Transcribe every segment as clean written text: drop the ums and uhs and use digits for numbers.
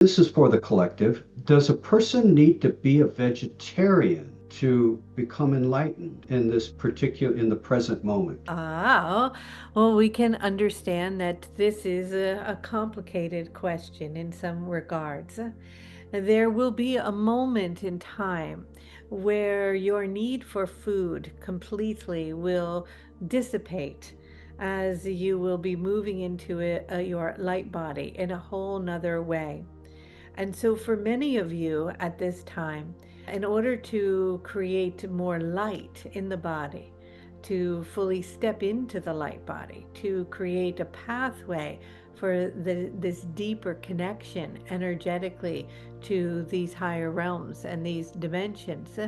This is for the collective. Does a person need to be a vegetarian to become enlightened in the present moment? Ah, well, we can understand that this is a complicated question in some regards. There will be a moment in time where your need for food completely will dissipate as you will be moving into your light body in a whole nother way. And so, for many of you at this time, in order to create more light in the body, to fully step into the light body, to create a pathway for this deeper connection energetically to these higher realms and these dimensions,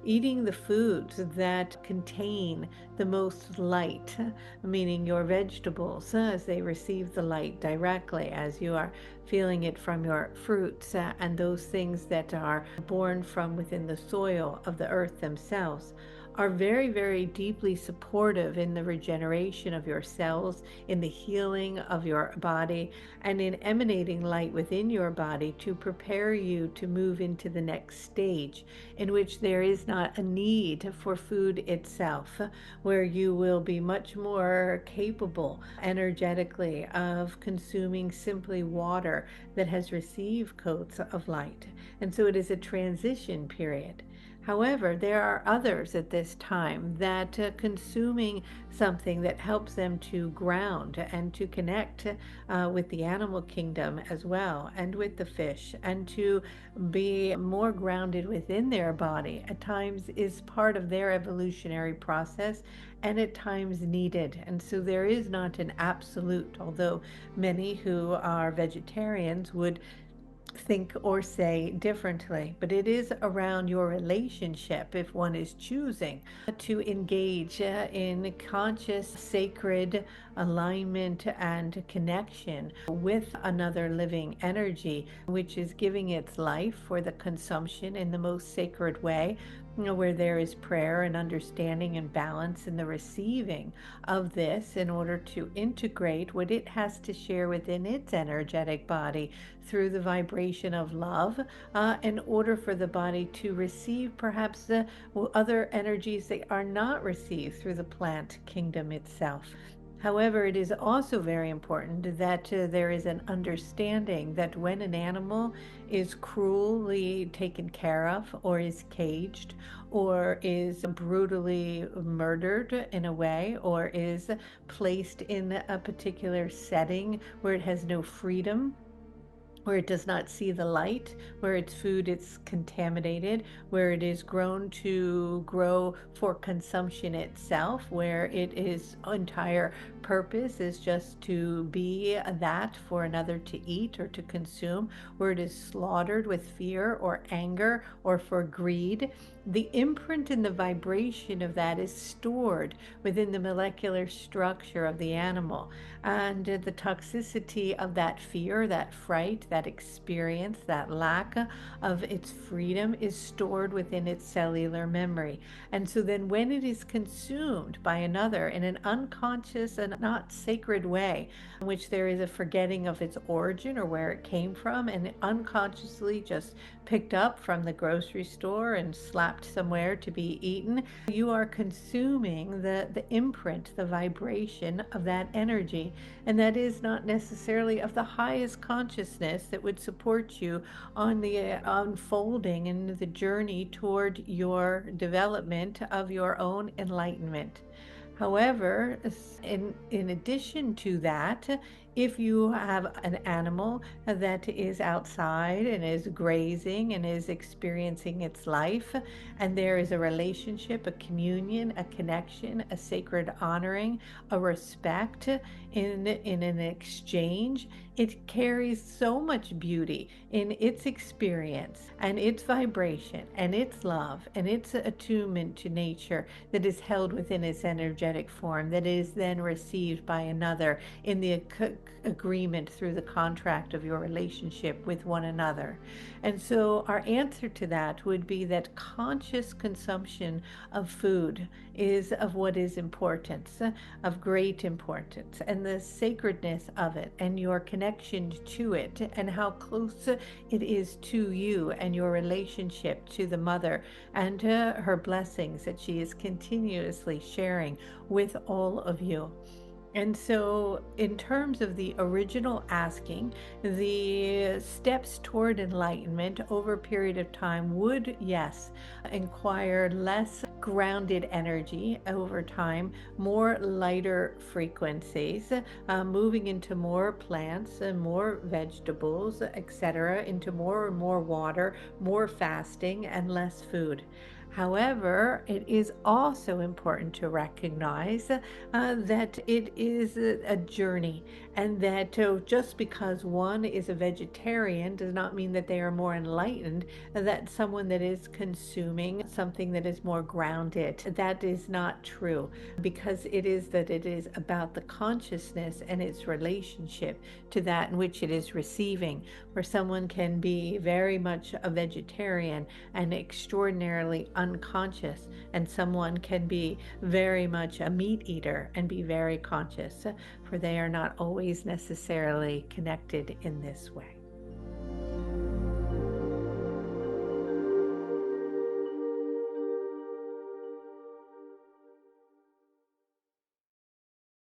eating the foods that contain the most light, meaning your vegetables, as they receive the light directly as you are feeling it from your fruits, and those things that are born from within the soil of the earth themselves are very, very deeply supportive in the regeneration of your cells, in the healing of your body, and in emanating light within your body to prepare you to move into the next stage in which there is not a need for food itself, where you will be much more capable energetically of consuming simply water that has received coats of light. And so it is a transition period. However, there are others at this time that consuming something that helps them to ground and to connect with the animal kingdom as well, and with the fish, and to be more grounded within their body at times is part of their evolutionary process, and at times needed. And so there is not an absolute, although many who are vegetarians would think or say differently, but it is around your relationship if one is choosing to engage in conscious, sacred alignment and connection with another living energy, which is giving its life for the consumption in the most sacred way. Where there is prayer and understanding and balance in the receiving of this, in order to integrate what it has to share within its energetic body through the vibration of love, in order for the body to receive perhaps the other energies that are not received through the plant kingdom itself. However, it is also very important that there is an understanding that when an animal is cruelly taken care of, or is caged, or is brutally murdered in a way, or is placed in a particular setting where it has no freedom, where it does not see the light, where its food is contaminated, where it is grown to grow for consumption itself, where it is entire purpose is just to be that for another to eat or to consume, where it is slaughtered with fear or anger or for greed. The imprint and the vibration of that is stored within the molecular structure of the animal, and the toxicity of that fear, that fright, that experience, that lack of its freedom is stored within its cellular memory. And so then, when it is consumed by another in an unconscious and not sacred way, in which there is a forgetting of its origin or where it came from, and unconsciously just picked up from the grocery store and slapped somewhere to be eaten, you are consuming the imprint, the vibration of that energy. And that is not necessarily of the highest consciousness that would support you on the unfolding and the journey toward your development of your own enlightenment. However, in addition to that, if you have an animal that is outside and is grazing and is experiencing its life, and there is a relationship, a communion, a connection, a sacred honoring, a respect in an exchange, it carries so much beauty in its experience and its vibration and its love and its attunement to nature that is held within its energetic form, that is then received by another in the agreement, through the contract of your relationship with one another. And so our answer to that would be that conscious consumption of food is of what is importance, of great importance, and the sacredness of it, and your connection to it, and how close it is to you, and your relationship to the mother, and her blessings that she is continuously sharing with all of you. And so, in terms of the original asking, the steps toward enlightenment over a period of time would, yes, inquire less grounded energy over time, more lighter frequencies, moving into more plants and more vegetables, etc., into more and more water, more fasting, and less food. However, it is also important to recognize that it is a journey, and that just because one is a vegetarian does not mean that they are more enlightened, that someone that is consuming something that is more grounded. That is not true, because it is about the consciousness and its relationship to that in which it is receiving. Where someone can be very much a vegetarian and extraordinarily unconscious, and someone can be very much a meat eater and be very conscious, for they are not always necessarily connected in this way.